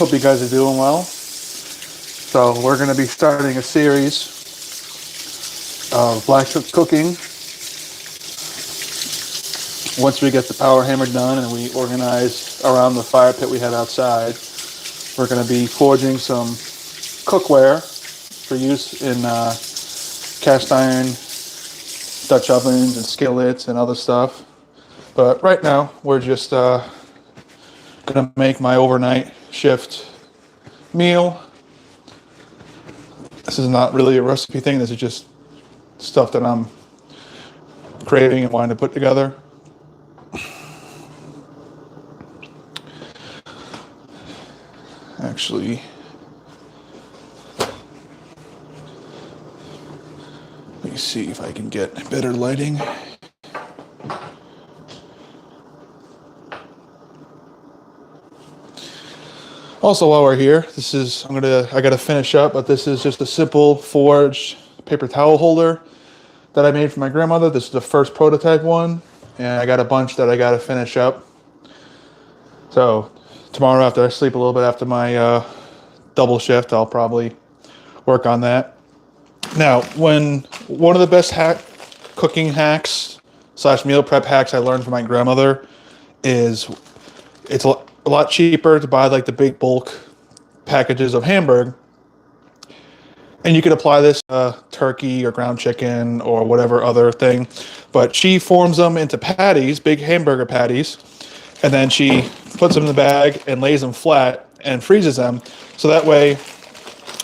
Hope you guys are doing well. So we're going to be starting a series of Blacksmith cooking. Once we get the power hammer done and we organize around the fire pit we have outside, we're going to be forging some cookware for use in cast iron, Dutch ovens, and skillets and other stuff. But right now, we're just going to make my overnight shift meal. This is not really a recipe thing. This is just stuff that I'm craving and wanting to put together. Actually, let me see if I can get better lighting. Also, while we're here, I gotta finish up, but this is just a simple forged paper towel holder that I made for my grandmother. This is the first prototype one, and I got a bunch that I gotta finish up. So tomorrow, after I sleep a little bit after my double shift, I'll probably work on that. Now, one of the best cooking hacks / meal prep hacks I learned from my grandmother is it's a lot cheaper to buy like the big bulk packages of hamburger, and you could apply this turkey or ground chicken or whatever other thing, but she forms them into patties, big hamburger patties, and then she puts them in the bag and lays them flat and freezes them, so that way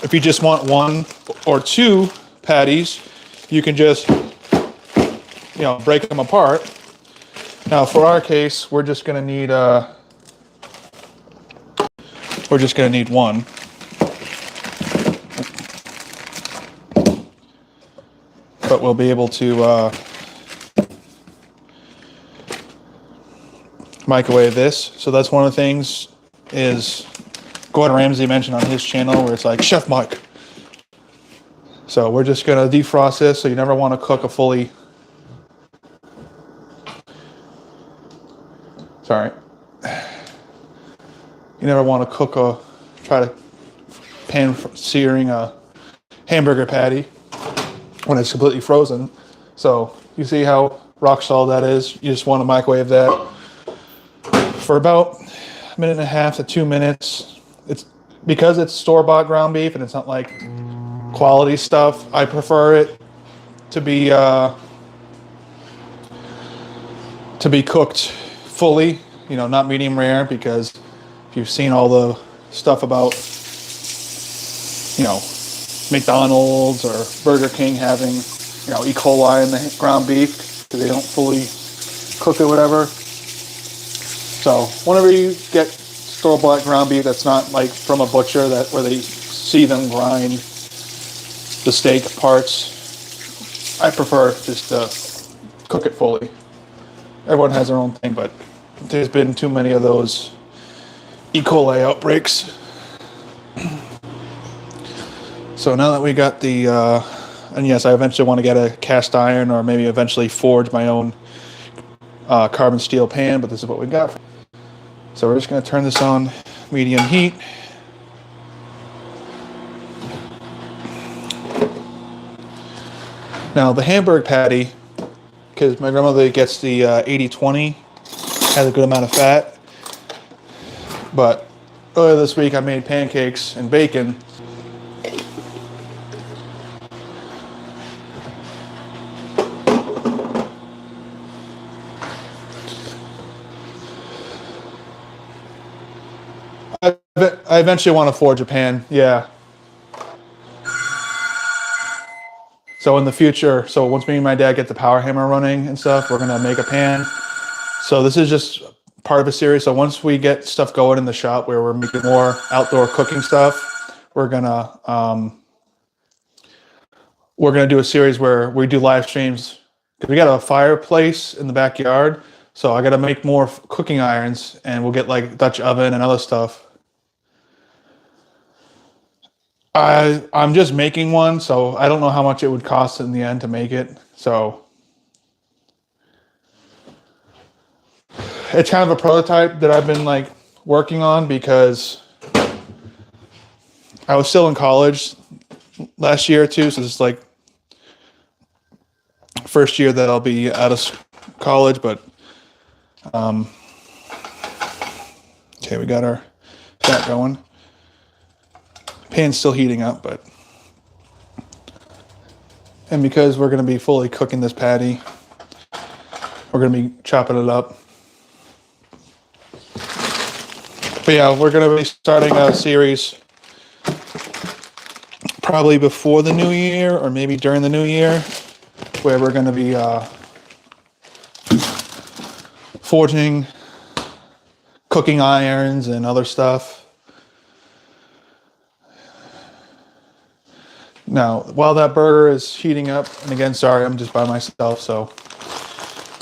if you just want one or two patties, you can just break them apart. Now for our case, we're just going to need one. But we'll be able to microwave this. So that's one of the things is Gordon Ramsay mentioned on his channel where it's like Chef Mike. So we're just going to defrost this, so you never want to cook a fully... Sorry. You never want to try to pan searing a hamburger patty when it's completely frozen. So you see how rock solid that is. You just want to microwave that for about a minute and a half to 2 minutes. It's because it's store-bought ground beef and it's not like quality stuff. I prefer it to be cooked fully, not medium rare, because if you've seen all the stuff about, McDonald's or Burger King having, E. coli in the ground beef because they don't fully cook it, whatever. So whenever you get store-bought ground beef that's not like from a butcher where they see them grind the steak parts, I prefer just to cook it fully. Everyone has their own thing, but there's been too many of those E. coli outbreaks. So now that we got the, and yes, I eventually want to get a cast iron or maybe eventually forge my own carbon steel pan, but this is what we got. So we're just going to turn this on medium heat. Now the hamburger patty, because my grandmother gets the 80-20, has a good amount of fat. But earlier this week I made pancakes and bacon. I eventually want to forge a pan, yeah. So in the future, once me and my dad get the power hammer running and stuff, we're gonna make a pan. So this is just part of a series. So once we get stuff going in the shop where we're making more outdoor cooking stuff, we're gonna do a series where we do live streams, because we got a fireplace in the backyard. So I got to make more cooking irons, and we'll get like Dutch oven and other stuff. I'm just making one, so I don't know how much it would cost in the end to make it. So it's kind of a prototype that I've been like working on, because I was still in college last year too, so this is like first year that I'll be out of college. But okay, we got our fat going. Pan's still heating up, and because we're going to be fully cooking this patty, we're going to be chopping it up. But yeah, we're going to be starting a series probably before the new year or maybe during the new year, where we're going to be forging cooking irons and other stuff. Now, while that burger is heating up, and again, sorry, I'm just by myself, so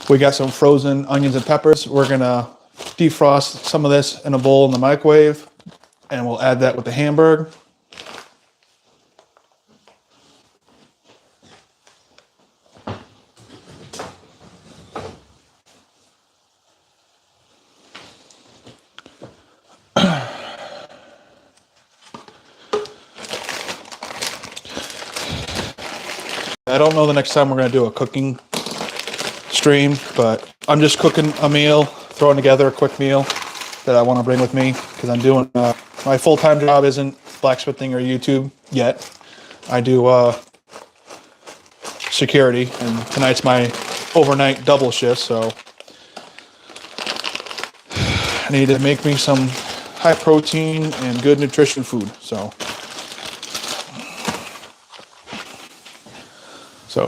we got some frozen onions and peppers. We're gonna defrost some of this in a bowl in the microwave, and we'll add that with the hamburger. I don't know the next time we're going to do a cooking stream, but I'm just cooking a meal, throwing together a quick meal that I want to bring with me because I'm doing my full-time job isn't blacksmithing or YouTube yet. I do security, and tonight's my overnight double shift, so I need to make me some high protein and good nutrition food. So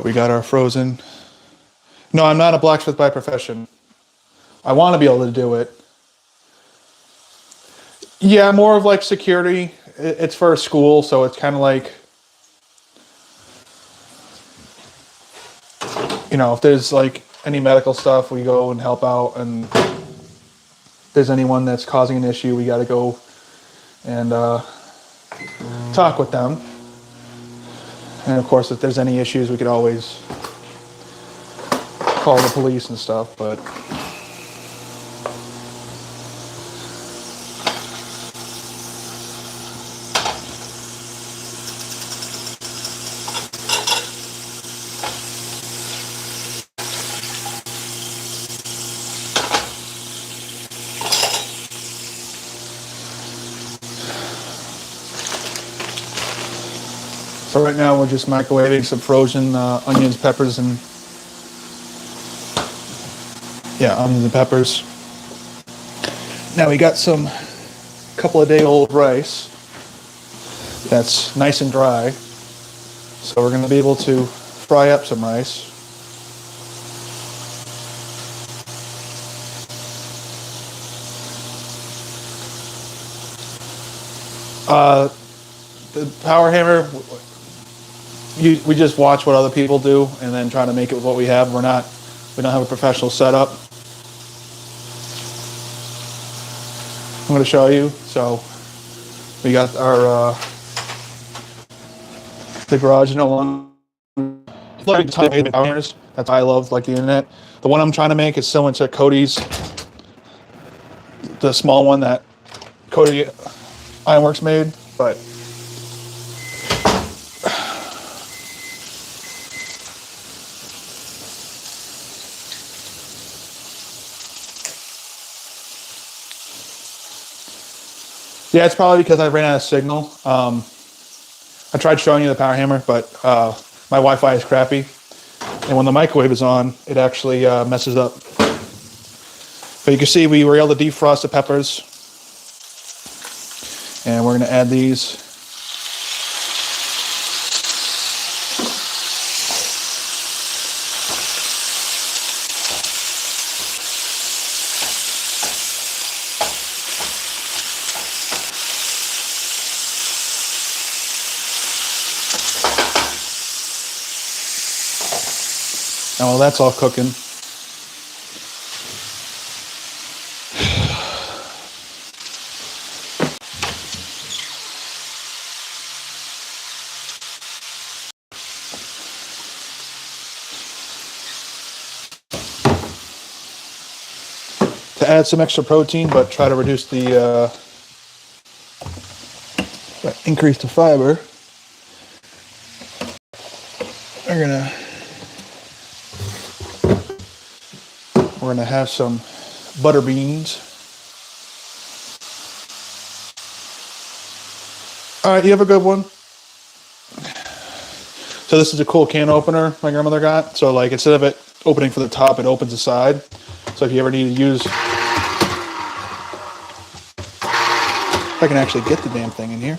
we got our frozen. No, I'm not a blacksmith by profession. I want to be able to do it. Yeah, more of like security. It's for a school, so it's kind of like, you know, if there's like any medical stuff, we go and help out. And if there's anyone that's causing an issue, we got to go and talk with them. And of course, if there's any issues, we could always call the police and stuff, but so right now we're just microwaving some frozen onions, peppers, and onions and peppers. Now we got some couple of day old rice that's nice and dry, so we're going to be able to fry up some rice. The power hammer, we just watch what other people do and then try to make it with what we have. We don't have a professional setup. I'm going to show you. So we got our the garage no longer. That's why I love like the internet. The one I'm trying to make is similar to Cody's, the small one that Cody Ironworks made, but yeah, it's probably because I ran out of signal. I tried showing you the power hammer, but my Wi-Fi is crappy. And when the microwave is on, it actually messes up. But you can see we were able to defrost the peppers. And we're going to add these. Now, while that's all cooking, to add some extra protein, but try to reduce the increase the fiber. We're gonna have some butter beans. All right, you have a good one. So this is a cool can opener my grandmother got. So like instead of it opening from the top, it opens the side. So if you ever need to use, if I can actually get the damn thing in here.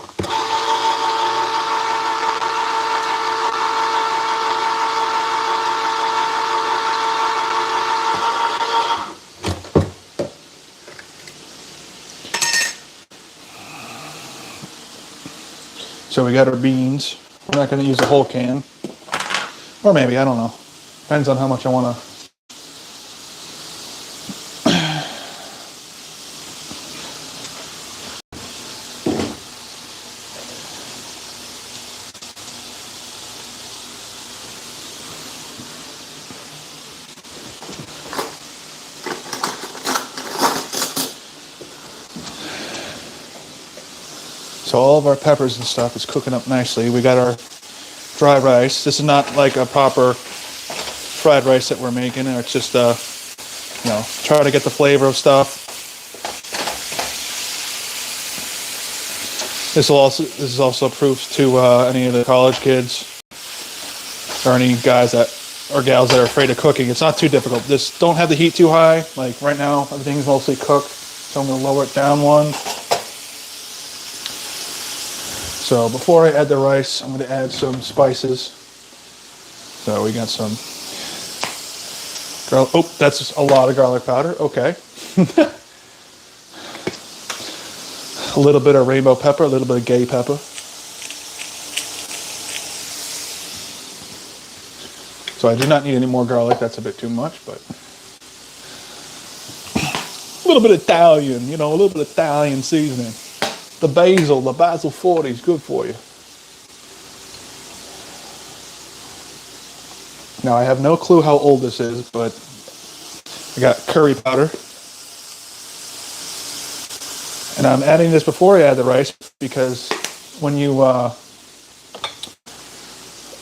So we got our beans. We're not going to use the whole can. Or maybe, I don't know. Depends on how much I want to. So all of our peppers and stuff is cooking up nicely. We got our dry rice. This is not like a proper fried rice that we're making. It's just, try to get the flavor of stuff. This is also proof to any of the college kids or any guys that or gals that are afraid of cooking. It's not too difficult. Just don't have the heat too high. Like right now, everything's mostly cooked. So I'm going to lower it down one. So before I add the rice, I'm going to add some spices. So we got some garlic. Oh, that's a lot of garlic powder. Okay. A little bit of rainbow pepper, a little bit of gay pepper. So I do not need any more garlic. That's a bit too much, but a little bit of Italian, a little bit of Italian seasoning. The basil 40 is good for you. Now I have no clue how old this is, but I got curry powder. And I'm adding this before I add the rice because when you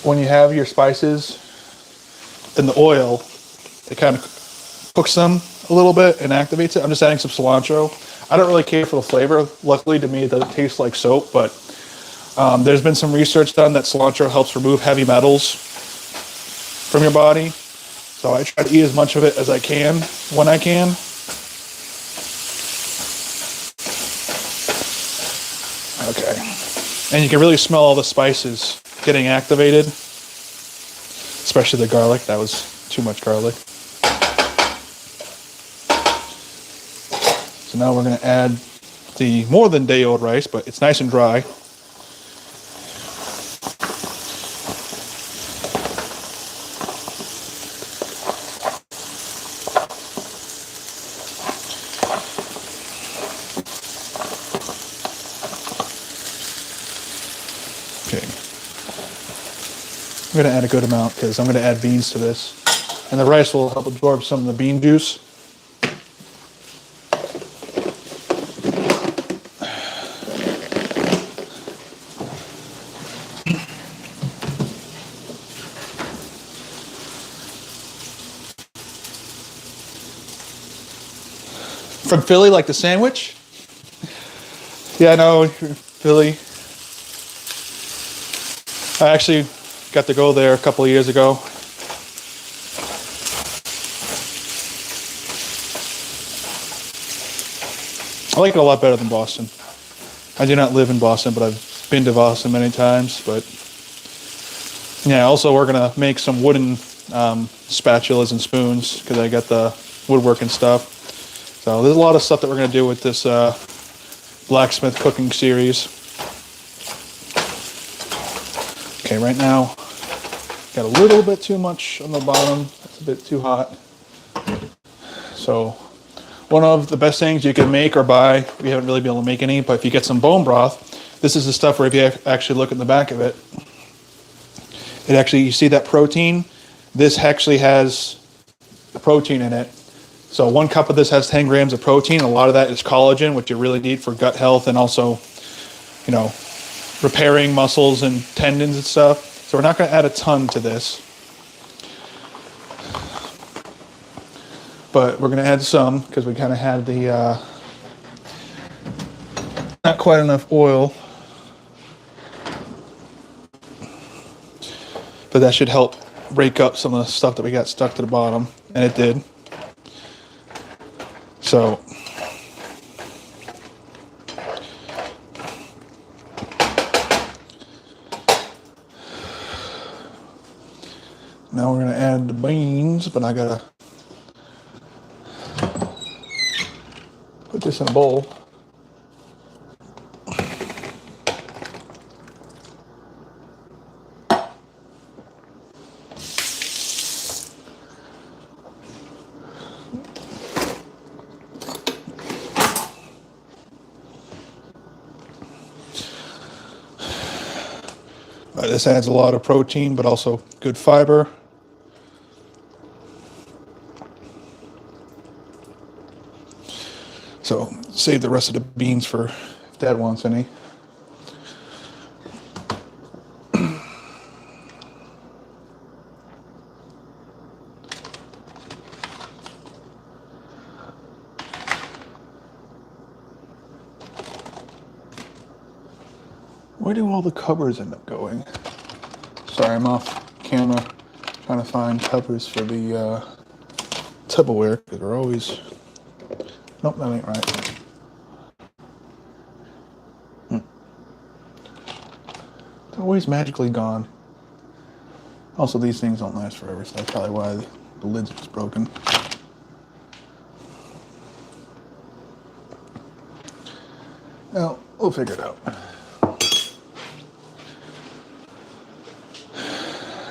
have your spices in the oil, it kind of cooks them a little bit and activates it. I'm just adding some cilantro. I don't really care for the flavor. Luckily to me, it doesn't taste like soap, but there's been some research done that cilantro helps remove heavy metals from your body. So I try to eat as much of it as I can when I can. Okay. And you can really smell all the spices getting activated, especially the garlic. That was too much garlic. So now we're going to add the more than day-old rice, but it's nice and dry. Okay. I'm going to add a good amount because I'm going to add beans to this. And the rice will help absorb some of the bean juice. From Philly, like the sandwich? Yeah, I know, Philly. I actually got to go there a couple of years ago. I like it a lot better than Boston. I do not live in Boston, but I've been to Boston many times. But yeah, also we're going to make some wooden spatulas and spoons because I got the woodworking stuff. So there's a lot of stuff that we're going to do with this Blacksmith cooking series. Okay, right now, got a little bit too much on the bottom. It's a bit too hot. So one of the best things you can make or buy, we haven't really been able to make any, but if you get some bone broth, this is the stuff where if you actually look at the back of it, you see that protein? This actually has the protein in it. So 1 cup of this has 10 grams of protein. A lot of that is collagen, which you really need for gut health and also, repairing muscles and tendons and stuff. So we're not going to add a ton to this, but we're going to add some because we kind of had the not quite enough oil, but that should help rake up some of the stuff that we got stuck to the bottom, and it did. So now we're going to add the beans, but I got to put this in a bowl. This adds a lot of protein, but also good fiber. So save the rest of the beans for if Dad wants any. Where do all the covers end up going? Sorry, I'm off camera trying to find covers for the Tupperware, because they're always... Nope, that ain't right. They're always magically gone. Also, these things don't last forever, so that's probably why the lid's just broken. Well, we'll figure it out.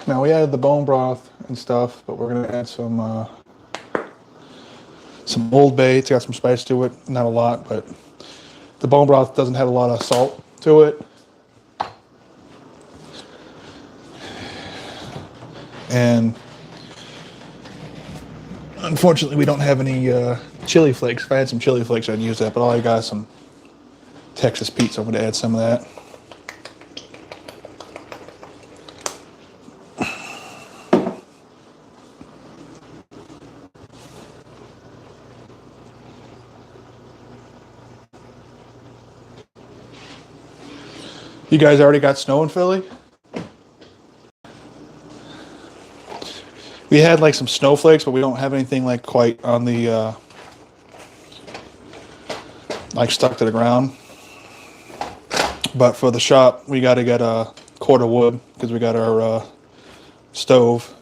Now we added the bone broth and stuff, but we're gonna add some Old Bay. It's got some spice to it, not a lot, but the bone broth doesn't have a lot of salt to it. And unfortunately, we don't have any chili flakes. If I had some chili flakes, I'd use that, but all I got is some Texas Pete, so I'm gonna add some of that. You guys already got snow in Philly? We had like some snowflakes, but we don't have anything like quite on the like stuck to the ground. But for the shop, we got to get a cord of wood because we got our stove,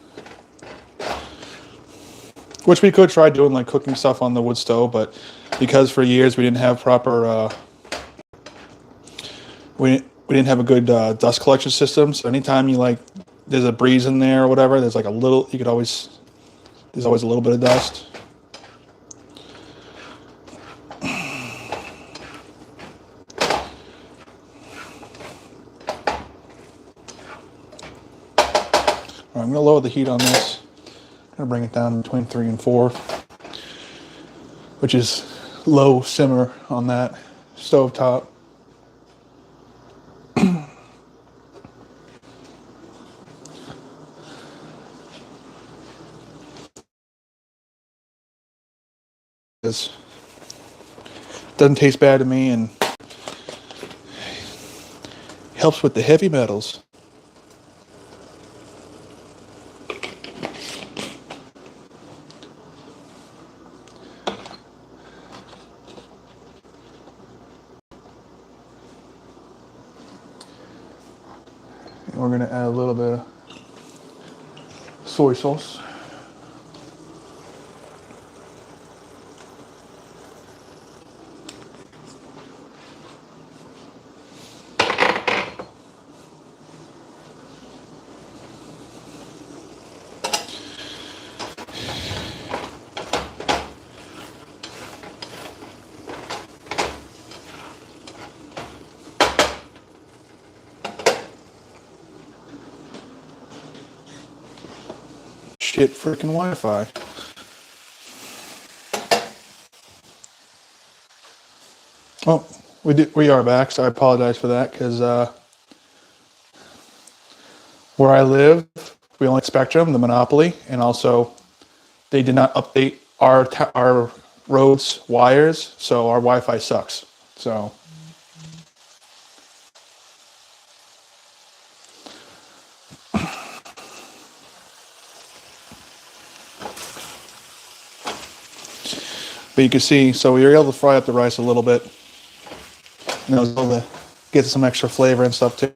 which we could try doing like cooking stuff on the wood stove, but because for years we didn't have proper we didn't have a good dust collection system. So anytime you like, there's a breeze in there or whatever, there's like a little, there's always a little bit of dust. All right, I'm gonna lower the heat on this. I'm gonna bring it down between 3 and 4, which is low simmer on that stove top. It doesn't taste bad to me and helps with the heavy metals. And we're going to add a little bit of soy sauce. Shit freaking Wi-Fi. Oh, we are back, so I apologize for that because Where I live, we only Spectrum, the monopoly, and also they did not update our roads wires, so our Wi-Fi sucks. So but you can see, so we were able to fry up the rice a little bit, and I was able to get some extra flavor and stuff too.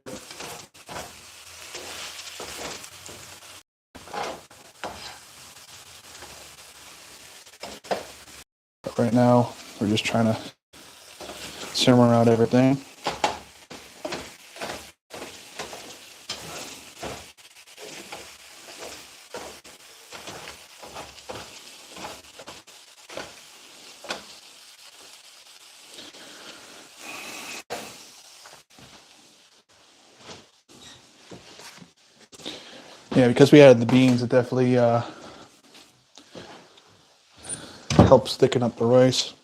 But right now, we're just trying to simmer out everything. Yeah, because we added the beans, it definitely helps thicken up the rice.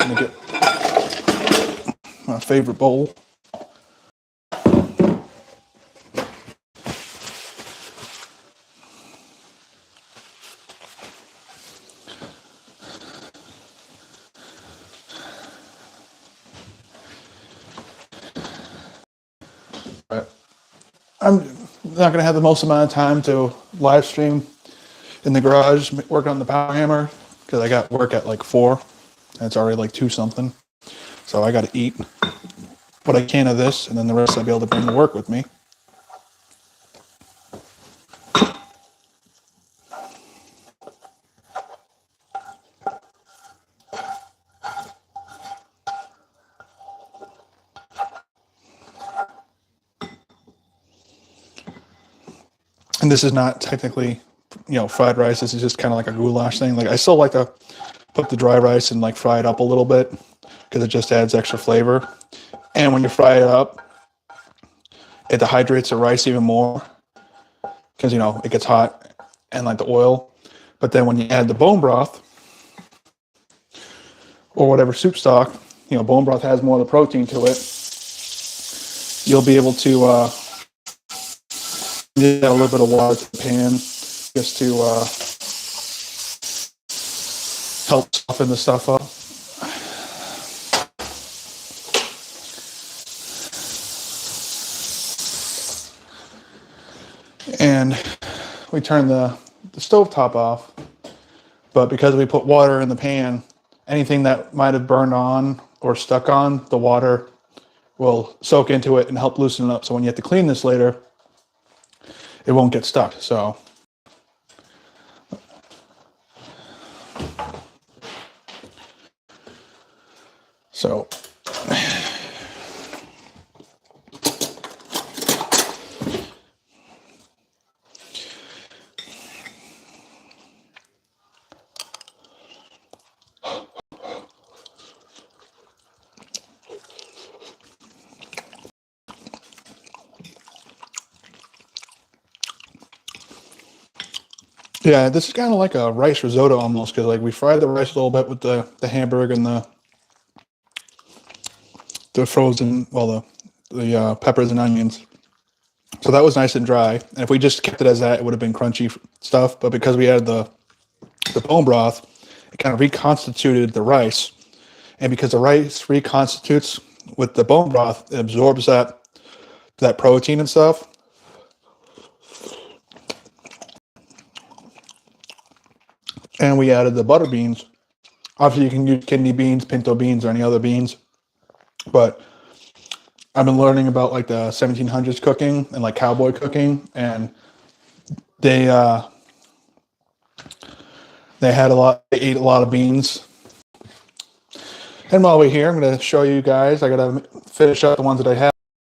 I'm gonna get my favorite bowl. But I'm not gonna have the most amount of time to live stream in the garage working on the power hammer because I got work at like 4 and it's already like 2 something. So I got to eat what I can of this, and then the rest I'll be able to bring to work with me. And this is not technically, fried rice. This is just kind of like a goulash thing. Like I still like to put the dry rice and like fry it up a little bit because it just adds extra flavor. And when you fry it up, it dehydrates the rice even more because it gets hot and like the oil. But then when you add the bone broth or whatever soup stock, bone broth has more of the protein to it. You'll be able to add a little bit of water to the pan just to help soften the stuff up. And we turn the stove top off, but because we put water in the pan, anything that might have burned on or stuck on, the water will soak into it and help loosen it up. So when you have to clean this later, it won't get stuck. So yeah, this is kind of like a rice risotto almost because like we fried the rice a little bit with the hamburger and the frozen, well, the peppers and onions. So that was nice and dry. And if we just kept it as that, it would have been crunchy stuff. But because we added the bone broth, it kind of reconstituted the rice. And because the rice reconstitutes with the bone broth, it absorbs that protein and stuff. And we added the butter beans. Obviously, you can use kidney beans, pinto beans, or any other beans. But I've been learning about like the 1700s cooking and like cowboy cooking, and they ate a lot of beans. And while we're here, I'm going to show you guys. I got to finish up the ones that I have.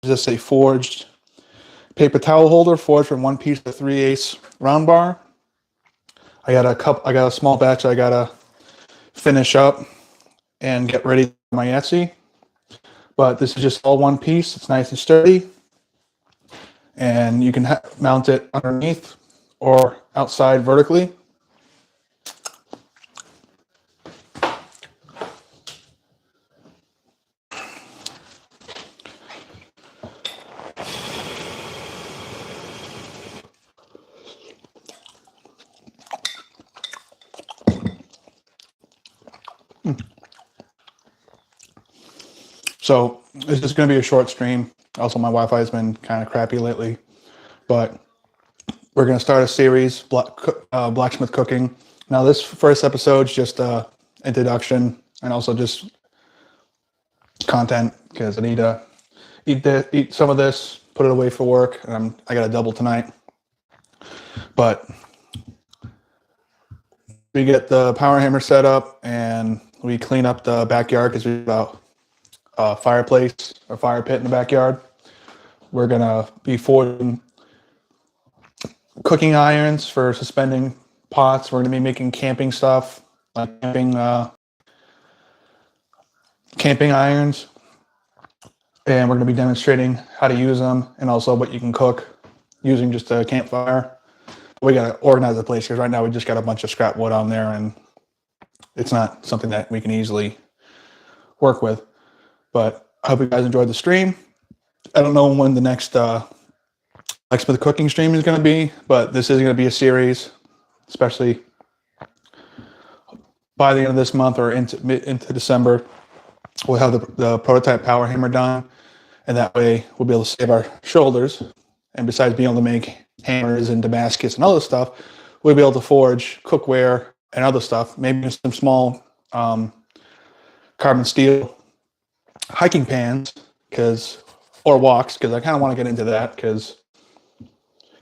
Just a forged paper towel holder, forged from 1 piece to 3/8 round bar. I got a small batch I got to finish up and get ready for my Etsy. But this is just all 1 piece. It's nice and sturdy. And you can mount it underneath or outside vertically. So this is going to be a short stream. Also, my Wi-Fi has been kind of crappy lately, but we're going to start a series, Blacksmith cooking. Now, this first episode is just introduction and also just content because I need to eat some of this, put it away for work, and I got a double tonight. But we get the power hammer set up and we clean up the backyard because we have a fireplace or fire pit in the backyard. We're gonna be forging cooking irons for suspending pots. We're gonna be making camping stuff, like camping irons, and we're gonna be demonstrating how to use them and also what you can cook using just a campfire. We gotta organize the place because right now we just got a bunch of scrap wood on there and it's not something that we can easily work with. But I hope you guys enjoyed the stream. I don't know when the next Blacksmith cooking stream is going to be, but this is going to be a series, especially by the end of this month or into December. We'll have the prototype power hammer done, and that way we'll be able to save our shoulders. And besides being able to make hammers and Damascus and other stuff, we'll be able to forge cookware and other stuff, maybe some small carbon steel hiking pans or woks, because I kind of want to get into that because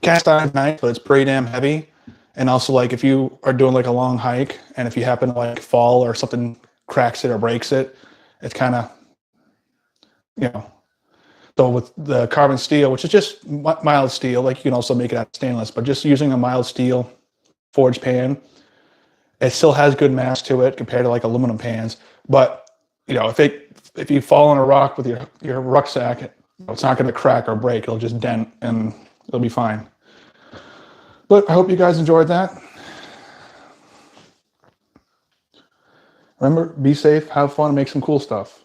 cast iron's nice, but it's pretty damn heavy. And also, like, if you are doing like a long hike and if you happen to like fall or something cracks it or breaks it, it's kind of, so with the carbon steel, which is just mild steel, like you can also make it out of stainless, but just using a mild steel forged pan, it still has good mass to it compared to like aluminum pans. But if you fall on a rock with your rucksack, it's not going to crack or break. It'll just dent and it'll be fine. But I hope you guys enjoyed that. Remember, be safe, have fun, and make some cool stuff.